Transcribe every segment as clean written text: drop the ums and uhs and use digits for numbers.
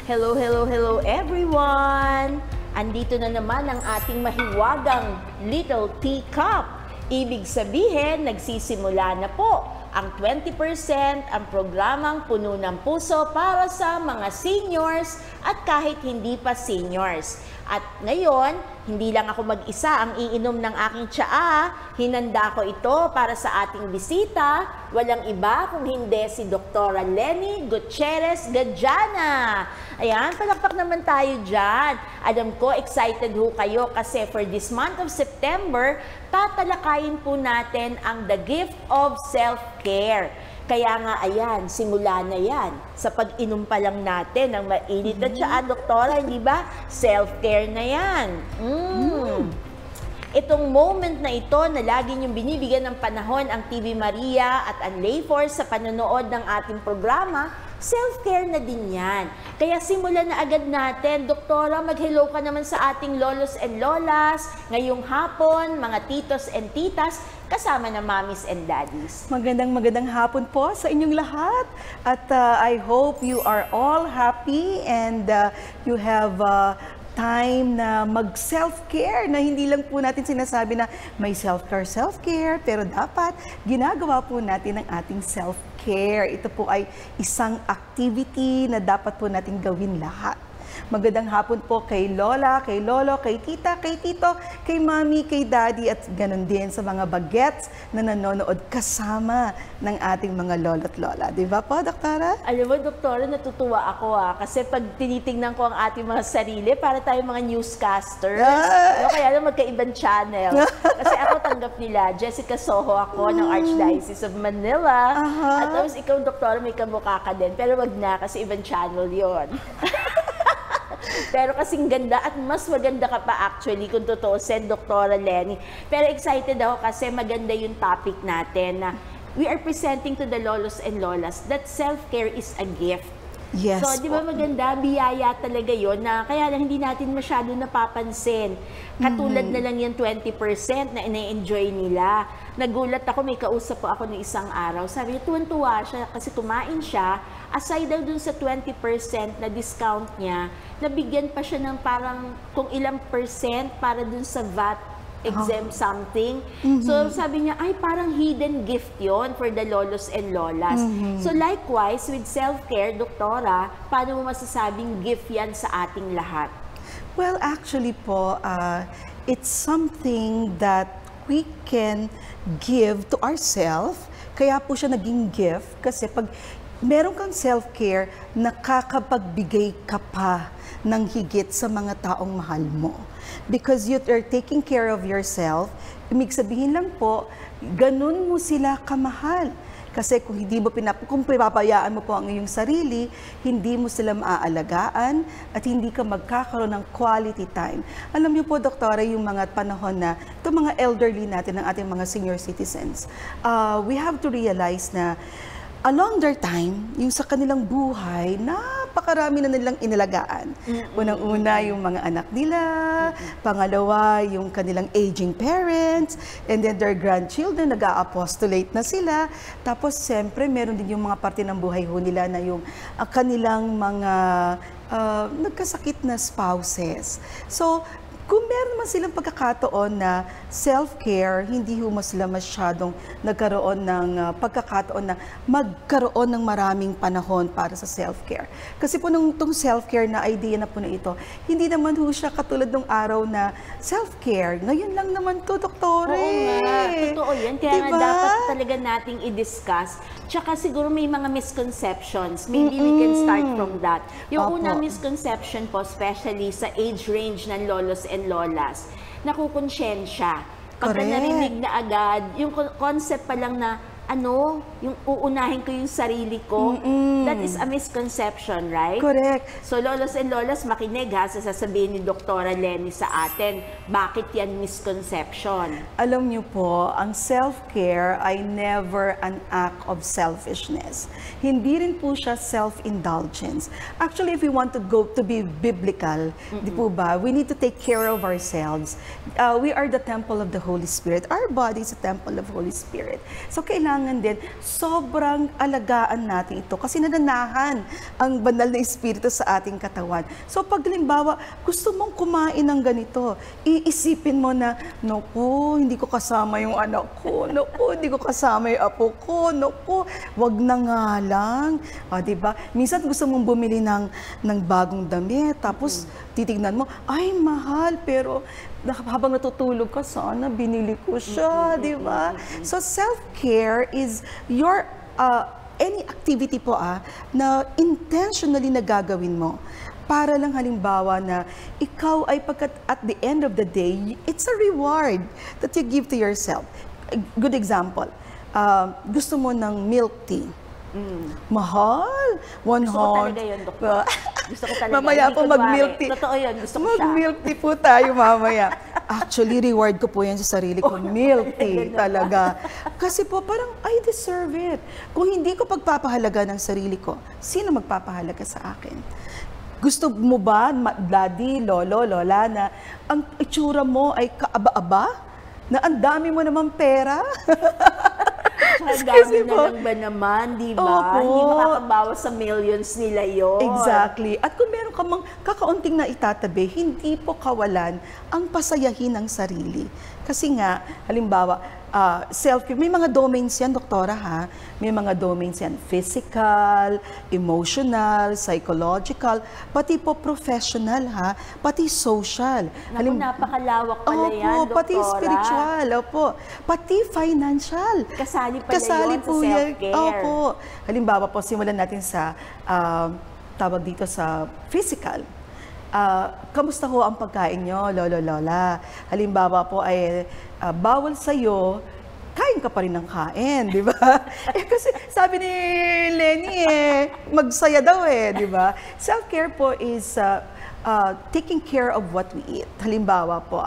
Hello, hello, hello everyone! Andito na naman ang ating mahiwagang Little Teacup. Ibig sabihin, nagsisimula na po ang 20% ang programang Puno ng Puso para sa mga seniors at kahit hindi pa seniors. At ngayon, hindi lang ako mag-isa ang iinom ng aking tsaa. Hinanda ko ito para sa ating bisita. Walang iba kung hindi si Dr. Leni Gutierrez Gajana. Ayan, palakpak naman tayo dyan. Alam ko, excited ho kayo kasi for this month of September, tatalakayin po natin ang The Gift of Self-Care. Kaya nga, ayan, simula na yan. Sa pag-inom pa lang natin ng mainit na tsaa, doktora, hindi ba? Self-care na yan. Itong moment na ito na lagi niyong binibigyan ng panahon ang TV Maria at ang Layforce sa panonood ng ating programa, self-care na din yan. Kaya simulan na agad natin. Doktora, mag-hello ka naman sa ating lolos and lolas, ngayong hapon, mga titos and titas, kasama na mommies and daddies. Magandang hapon po sa inyong lahat. At I hope you are all happy and you have time na mag-self-care, na hindi lang po natin sinasabi na may self-care, pero dapat ginagawa po natin ang ating self-care. Ito po ay isang activity na dapat po natin gawin lahat. Magandang hapon po kay Lola, kay Lolo, kay Tita, kay Tito, kay Mami, kay Daddy, at ganun din sa mga bagets na nanonood kasama ng ating mga lolo't lola. Di ba po, Doktora? Alam mo, Doktora, natutuwa ako kasi pag tinitingnan ko ang ating mga sarili, para tayo mga newscasters. No, kaya lang magkaibang channel. Kasi ako tanggap nila, Jessica Soho ako ng Archdiocese of Manila. At tapos ikaw, Doktora, may kamukha ka din. Pero wag na, kasi ibang channel yon. Pero kasing ganda at mas maganda ka pa actually kung totoo said, Dr. Leni. Pero excited ako kasi maganda yung topic natin na we are presenting to the lolos and lolas that self-care is a gift. Yes. So, di ba maganda, biyaya talaga yon na kaya lang hindi natin masyado napapansin. Katulad na lang yung 20% na ina-enjoy nila. Nagulat ako, may kausap po ako ng isang araw. Sabi niya, tuwan-tuwa siya kasi kumain siya. Aside daw dun sa 20% na discount niya, nabigyan pa siya ng parang kung ilang percent para dun sa VAT exempt something. So sabi niya, ay parang hidden gift yon for the lolos and lolas. So likewise, with self-care, Doktora, paano mo masasabing gift yan sa ating lahat? Well, actually po, it's something that we can give to ourselves. Kaya po siya naging gift kasi pag meron kang self-care, nakakapagbigay ka pa ng higit sa mga taong mahal mo. Because you are taking care of yourself, ibig sabihin lang po, ganun mo sila kamahal. Kasi kung hindi mo kung pinapabayaan mo po ang iyong sarili, hindi mo sila maaalagaan at hindi ka magkakaroon ng quality time. Alam niyo po, Doktora, yung mga panahon na itong mga elderly natin, ng ating mga senior citizens, we have to realize na along their time, yung sa kanilang buhay, napakarami na nilang inalagaan. Unang-una, yung mga anak nila. Pangalawa, yung kanilang aging parents. And then their grandchildren, nag-a-apostolate na sila. Tapos, siyempre, meron din yung mga parte ng buhay ho nila na yung kanilang mga nagkasakit na spouses. So, kung meron man silang pagkakataon na self-care, hindi mo sila masyadong nagkaroon ng pagkakataon na magkaroon ng maraming panahon para sa self-care. Kasi po nung self-care na idea na po na ito, hindi naman ho siya katulad ng araw na self-care. Ngayon lang naman to, Doktora. Oo nga, totoo yan. Kaya nga dapat talaga nating i-discuss. Tsaka siguro may mga misconceptions. Maybe we can start from that. Yung unang misconception po, especially sa age range ng lolos and lolas, nakukonsyensya. Pagka narinig na agad, yung concept pa lang na yung uunahin ko yung sarili ko, that is a misconception, right? Correct. So, lolos and lolas, makinig sa sasabihin ni Dr. Leni sa atin. Bakit yan misconception? Alam niyo po, ang self-care ay never an act of selfishness. Hindi rin po siya self-indulgence. Actually, if we want to go to be biblical, di po ba, we need to take care of ourselves. We are the temple of the Holy Spirit. Our body is a temple of Holy Spirit. So, kailangan din sobrang alagaan natin ito kasi nananahan ang banal na espiritu sa ating katawan. So pag halimbawa, gusto mong kumain ng ganito, iisipin mo na, naku, hindi ko kasama yung anak ko, naku, hindi ko kasama yung apo ko, naku, wag na nga lang. Diba? Minsan gusto mong bumili ng bagong damit, tapos titignan mo, ay, mahal, pero habang natutulog ka, sana binili ko siya, di ba? So self-care is your any activity po na intentionally na gagawin mo para lang halimbawa na ikaw ay at the end of the day, it's a reward that you give to yourself. A good example, gusto mo ng milk tea. Mahal, 100. Gusto ko talaga yun, Doktor. Gusto ko talaga. Mamaya po mag-milk tea. Totoo yun, gusto ko siya. Mag-milk tea po tayo mamaya. Actually, reward ko po yan sa sarili ko. Milk tea talaga. Kasi po parang, I deserve it. Kung hindi ko pagpapahalaga ng sarili ko, sino magpapahalaga sa akin? Gusto mo ba, daddy, lolo, lola, na ang itsura mo ay kaaba-aba? Na ang dami mo naman pera? Ang dami na lang ba naman, di ba? Opo. Hindi makakabawas sa millions nila yon. Exactly. At kung meron ka mang kakaunting na itatabi, hindi po kawalan ang pasayahin ng sarili. Kasi nga, halimbawa, self-care, may mga domains yan, doktora ha. May mga domains yan, physical, emotional, psychological, pati po professional ha, pati social. Naku, napakalawak pala yan, doktora. Pati spiritual, pati financial. Kasali pala yun sa self-care. Opo. Halimbawa po, simulan natin sa, tawag dito sa physical. Kamusta ho ang pagkain nyo, lolo, lola? Halimbawa po ay bawal sa'yo, kain ka pa rin ng kain, di ba? Kasi sabi ni Lenny magsaya daw di ba? Self-care po is taking care of what we eat. Halimbawa po,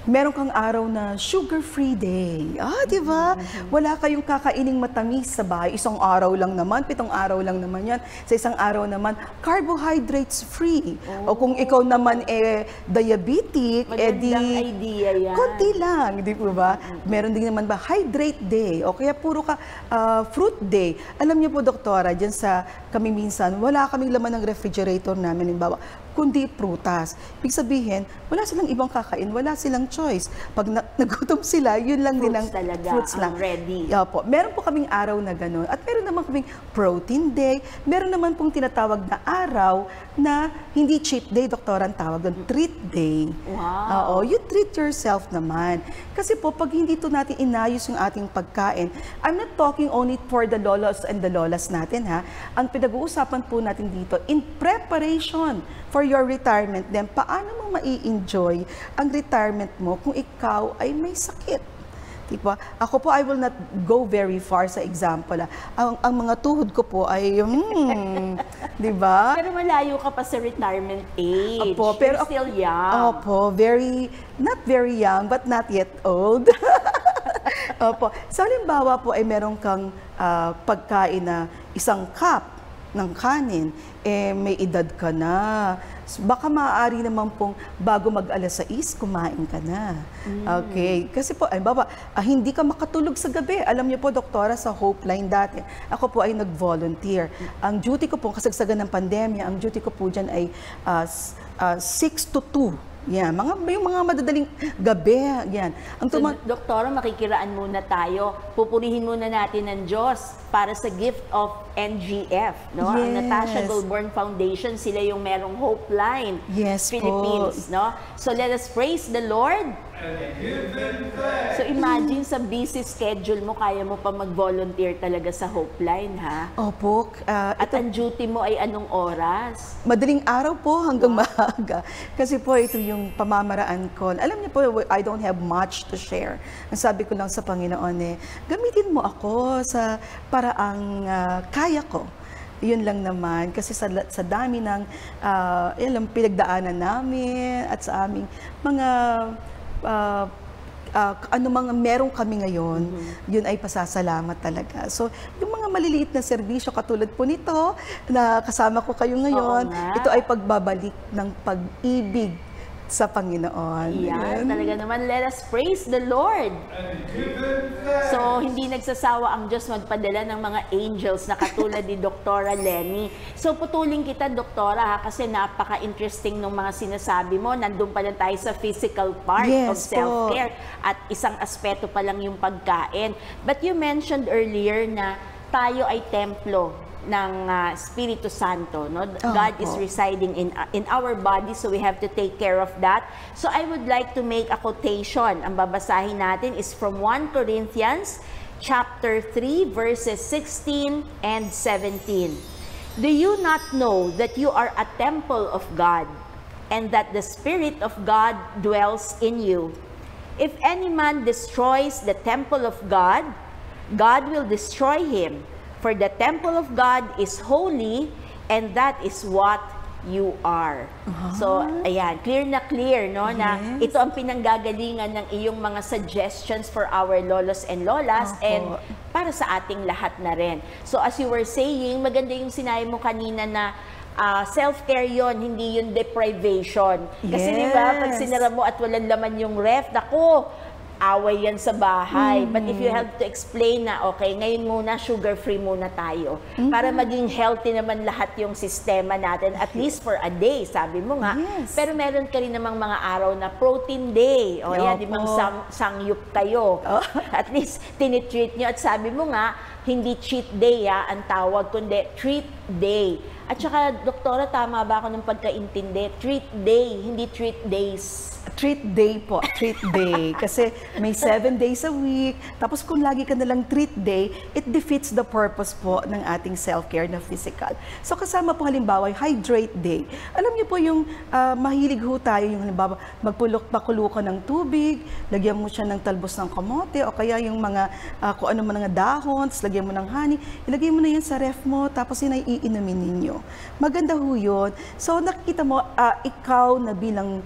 meron kang araw na sugar-free day. Di ba? Wala kayong kakaining matamis sa bahay. Isang araw lang naman, 7 araw lang naman yan. Sa isang araw naman, carbohydrates free. O kung ikaw naman diabetic, magandang idea yan. Konti lang, di po ba? Meron din naman ba, hydrate day. O kaya puro ka fruit day. Alam niyo po, doktora, dyan sa kami minsan, wala kaming laman ng refrigerator namin, halimbawa, kundi prutas. Ibig sabihin, wala silang ibang kakain, wala silang choice. Pag nagutom sila, yun lang din ang fruits lang. Ready. Po. Meron po kaming araw na gano'n. At meron naman kaming protein day. Meron naman pong tinatawag na araw na hindi cheat day, doktora, ang tawag doon, treat day. Wow. You treat yourself naman. Kasi po, pag hindi to natin inayos yung ating pagkain, I'm not talking only for the lolas and the lolas natin, ha. Ang pinag-uusapan po natin dito, in preparation for your retirement, then paano mo mai-enjoy ang retirement mo kung ikaw ay may sakit? Diba? Ako po, I will not go very far sa example. Ang mga tuhod ko po ay, di ba? Pero malayo ka pa sa retirement age. Opo, pero you're still young. Opo, not very young, but not yet old. Opo. So, halimbawa po ay meron kang pagkain na 1 cup ng kanin, may edad ka na. Baka maaari naman pong bago mag-alas 6, kumain ka na. Okay? Kasi po, ay baba, hindi ka makatulog sa gabi. Alam niyo po, doktora, sa Hope Line dati, ako po ay nag-volunteer. Ang duty ko po, kasagsagan ng pandemya, ang duty ko po dyan ay 6 to 2. Yan, yung mga madadaling gabi, yan. So, doktora, makikiraan muna tayo. Pupurihin muna natin ng Diyos para sa gift of NGF, no? Yes. Ang Natasha Goulburn Foundation, sila yung merong Hope Line, yes, Philippines, no? So let us praise the Lord. So imagine sa busy schedule mo, kaya mo pa mag-volunteer talaga sa Hope Line, ha? Opo. At ang duty mo ay anong oras? Madaling araw po hanggang maaga. Kasi po ito yung pamamaraan ko. Alam niyo po, I don't have much to share. Ang sabi ko lang sa Panginoon gamitin mo ako sa paraang kaya ko. Yun lang naman. Kasi sa dami ng pinagdaanan namin at sa aming mga ano mga meron kami ngayon, yun ay pasasalamat talaga. So, yung mga maliliit na serbisyo katulad po nito, na kasama ko kayo ngayon, ito ay pagbabalik ng pag-ibig sa Panginoon. Yan, talaga naman, let us praise the Lord. So, hindi nagsasawa ang Diyos magpadala ng mga angels na katulad ni Doktora Lenny. So, putulin kita, Doktora, ha, kasi napaka-interesting ng mga sinasabi mo. Nandun pa lang tayo sa physical part of Yes, self-care at isang aspeto pa lang yung pagkain. But you mentioned earlier na tayo ay templo ng Espiritu Santo, no? God is residing in our body, so we have to take care of that. So I would like to make a quotation. Ang babasahin natin is from 1 Corinthians chapter 3 verses 16 and 17. Do you not know that you are a temple of God and that the Spirit of God dwells in you? If any man destroys the temple of God, God will destroy him. For the temple of God is holy, and that is what you are. So, ayan, clear na clear, no? Na ito ang pinanggagalingan ng iyong mga suggestions for our lolos and lolas, and para sa ating lahat na rin. So, as you were saying, maganda yung sinabi mo kanina na self-care yon, hindi yung deprivation. Kasi di ba, pag sinara mo at walang laman yung ref, naku, away yan sa bahay. But if you have to explain na, okay, ngayon muna, sugar-free muna tayo. Para maging healthy naman lahat yung sistema natin, at least for a day, sabi mo nga. Pero meron ka rin namang mga araw na protein day. O yan, di bang sangyup kayo. At least, tinitreat nyo. At sabi mo nga, hindi cheat day ang tawag, kundi treat day. At saka, Doktora, tama ba ako ng pagkaintindi? Treat day, hindi treat days. Treat day po, treat day. Kasi may 7 days a week. Tapos kung lagi ka nalang treat day, it defeats the purpose po ng ating self-care na physical. So kasama po halimbawa yung hydrate day. Alam niyo po yung mahilig ho tayo, yung halimbawa pakulo ka ng tubig, lagyan mo siya ng talbos ng kamote, o kaya yung mga kung ano mga dahon, lagyan mo ng honey, ilagay mo na yan sa ref mo, tapos yun ay iinumin ninyo. Maganda ho yun. So nakikita mo, ikaw na bilang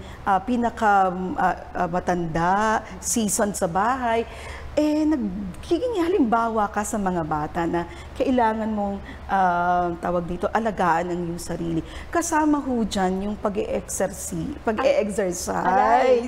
matanda, season sa bahay, nagiging halimbawa ka sa mga bata na kailangan mong tawag dito, alagaan ang iyong sarili. Kasama ho dyan yung pag-e-exercise.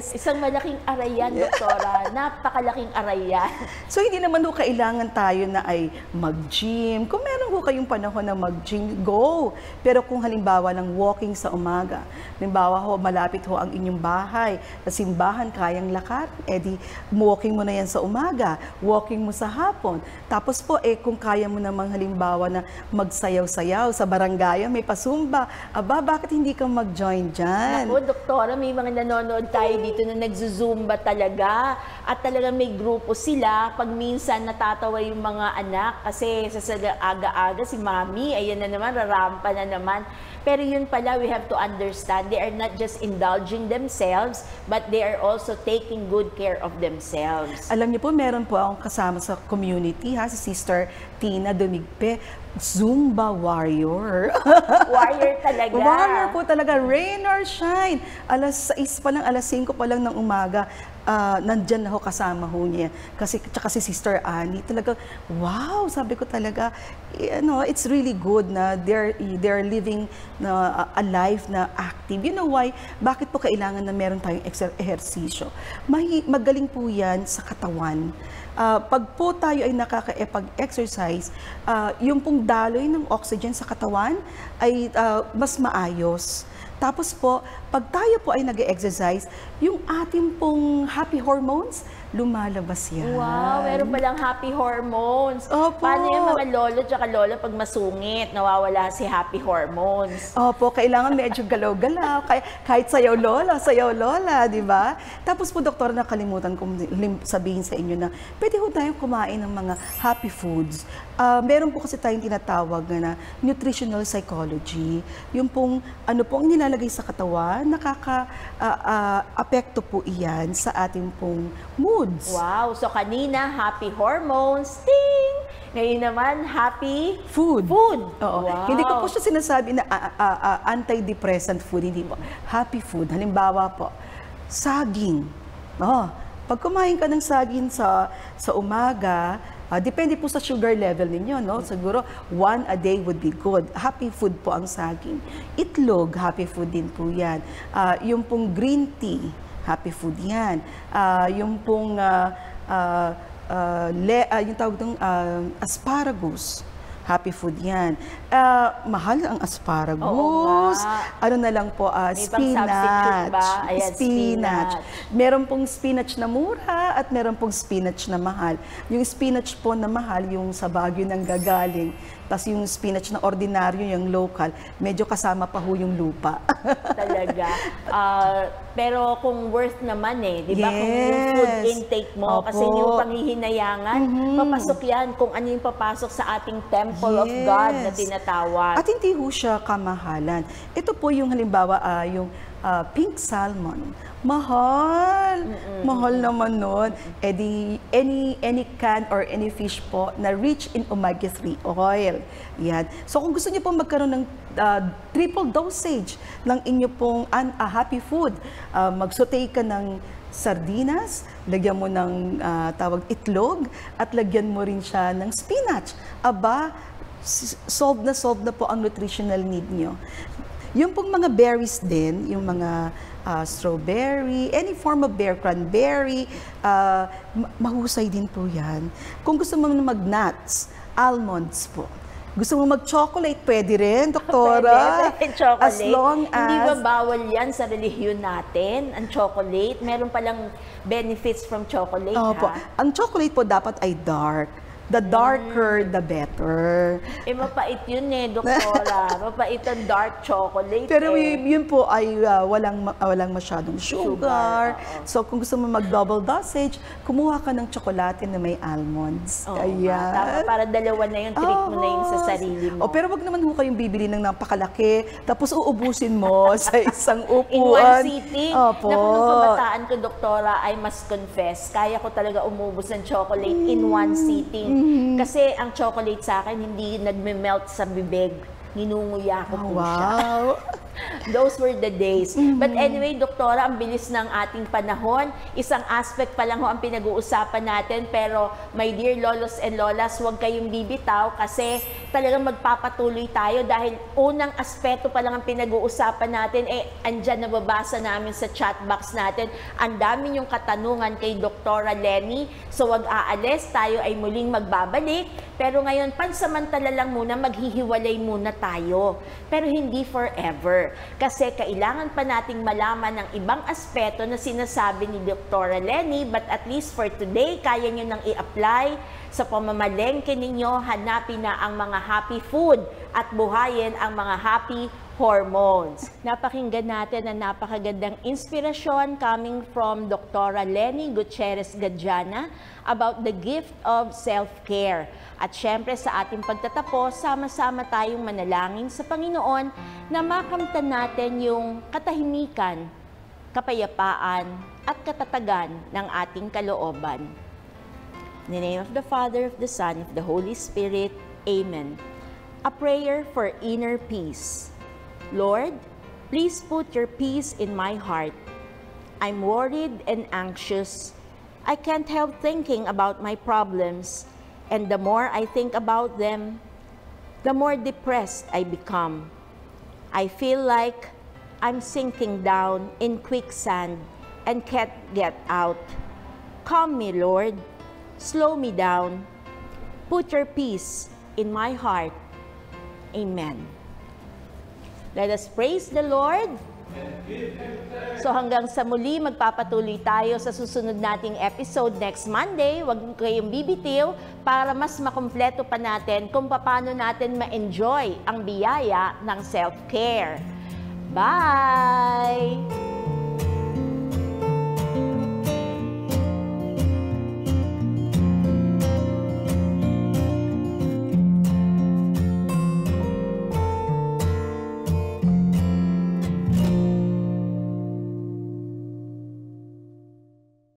Isang malaking arayan, Doktora. Napakalaking arayan. So, hindi naman ho kailangan tayo na ay mag-gym. Kung meron ho kayong panahon na mag-gym, go. Pero kung halimbawa ng walking sa umaga, halimbawa ho, malapit ho ang inyong bahay, sa simbahan, kayang lakat, edi walking mo na yan sa umaga, walking mo sa hapon. Tapos po, kung kaya mo namang halimbawa na magsayaw-sayaw sa barangay, may pasumba, aba, bakit hindi ka mag-join dyan? Ako, Doktora, may mga nanonood tayo dito na nagzuzumba talaga. At talaga may grupo sila. Pag minsan natatawa yung mga anak kasi sa aga-aga si Mami, ayan na naman, rarampa na naman. Pero yun pala, we have to understand, they are not just indulging themselves, but they are also taking good care of themselves. Alam niyo po, meron po akong kasama sa community, si Sister Tina Dumigpe, Zumba warrior. Warrior talaga. Warrior po talaga, rain or shine. Alas 6 pa lang, alas 5 pa lang ng umaga, nandyan na ho, kasama ho niya. Kasi tsaka si Sister Annie, talaga, wow, sabi ko talaga, it's really good na they're living a life na active. You know why? Bakit po kailangan na meron tayong ehersisyo? Magaling po yan sa katawan. Pag po tayo ay nakaka-exercise, yung pong daloy ng oxygen sa katawan ay mas maayos. Tapos po, pag tayo po ay nag-exercise, yung ating pong happy hormones, lumalabas yan. Wow, meron palang happy hormones. Opo. Paano yung mga lolo at lola pag masungit, nawawala si happy hormones? Opo, kailangan medyo galaw-galaw. Kahit sayaw lola, di ba? Tapos po, Doktor, nakalimutan kong sabihin sa inyo na pwede po tayong kumain ng mga happy foods. Meron po kasi tayong tinatawag na nutritional psychology. Yung pong, pong nilalagay sa katawan, nakaka-apekto po iyan sa ating pong moods. Wow! So kanina, happy hormones, ting! Ngayon naman, happy food. Oo. Wow. Hindi ko po siya sinasabi na antidepressant food, hindi po. Happy food. Halimbawa po, saging. Pag kumain ka ng saging sa umaga, Depende po sa sugar level ninyo, no? Siguro 1 a day would be good. Happy food po ang saging. Itlog, happy food din po yan. Yung pong green tea, happy food yan. Yung pong yung tawag ng asparagus, happy food yan. Mahal ang asparagus. Oo nga. Ano na lang po, May pang substitute ba? Ayan, spinach. Meron pong spinach na mura at meron pong spinach na mahal. Yung spinach po na mahal, yung sa Baguio nang gagaling. Tapos yung spinach na ordinaryo, yung local, medyo kasama pa ho yung lupa. Talaga. Pero kung worth naman di ba? Kung yung Yes. food intake mo, Opo. kasi yung panghihinayangan, papasok yan kung ano yung papasok sa ating temple of God na Yes. tinatawag. At hindi ho siya kamahalan. Ito po yung halimbawa, yung pink salmon. Mahal. Mahal naman nun. Any can or any fish po na rich in omega-3 oil. Yan. So kung gusto niyo po magkaroon ng triple dosage ng inyo pong happy food, mag-saute ka ng sardinas, lagyan mo ng tawag itlog, at lagyan mo rin siya ng spinach. Aba, solve na po ang nutritional need nyo. Yung pong mga berries din, yung mga strawberry, any form of berry, cranberry, mahusay din po yan. Kung gusto mo mag-nuts, almonds po. Gusto mo mag-chocolate, pwede rin, doktora. Pwede, chocolate. As long as... Hindi ba bawal yan sa relihiyon natin, ang chocolate? Meron palang benefits from chocolate, Opo. ha? Ang chocolate po dapat ay dark. The darker, the better. Mapait yun doktora. Mapait ang dark chocolate. Pero yun po ay walang masyadong sugar. Oo. So kung gusto mo mag-double dosage, kumuha ka ng tsokolate na may almonds. Oo, Ayan. tama, para dalawa na yun, treat mo na yun sa sarili mo. Pero wag naman ho kayong bibili ng napakalaki, tapos uubusin mo sa isang upuan. In one sitting. Opo. Naku, nung kabataan ko, doktora, I must confess, kaya ko talaga umubos ng chocolate in one sitting. Kasi ang chocolate sa akin, hindi nagme-melt sa bibig. Ninunguya ko po siya. Wow. Those were the days. But anyway, doktora, ang bilis ng ating panahon. Isang aspect pa lang ho ang pinag-uusapan natin. Pero my dear lolos and lolas, huwag kayong bibitaw kasi talagang magpapatuloy tayo dahil unang aspeto pa lang ang pinag-uusapan natin, andyan nababasa namin sa chat box natin. Ang dami yung katanungan kay Doktora Lenny. So wag aalis, tayo ay muling magbabalik. Pero ngayon, pansamantala lang muna, maghihiwalay muna tayo. Pero hindi forever. Kasi kailangan pa nating malaman ng ibang aspeto na sinasabi ni Doktora Lenny, but at least for today, kaya nyo nang i-apply sa pamamalengke ninyo, hanapin na ang mga happy food at buhayin ang mga happy hormones. Napakinggan natin ang napakagandang inspirasyon coming from Doktora Lenny Gutierrez Gadjana about the gift of self-care. At syempre sa ating pagtatapos, sama-sama tayong manalangin sa Panginoon na makamtan natin yung katahimikan, kapayapaan at katatagan ng ating kalooban. In the name of the Father, of the Son, of the Holy Spirit. Amen. A prayer for inner peace. Lord, please put your peace in my heart. I'm worried and anxious. I can't help thinking about my problems. And the more I think about them, the more depressed I become. I feel like I'm sinking down in quicksand and can't get out. Calm me, Lord. Slow me down. Put your peace in my heart. Amen. Let us praise the Lord. So hanggang sa muli, magpapatuloy tayo sa susunod nating episode next Monday. Huwag kayong bibitiw para mas makumpleto pa natin kung paano natin ma-enjoy ang biyaya ng self-care. Bye!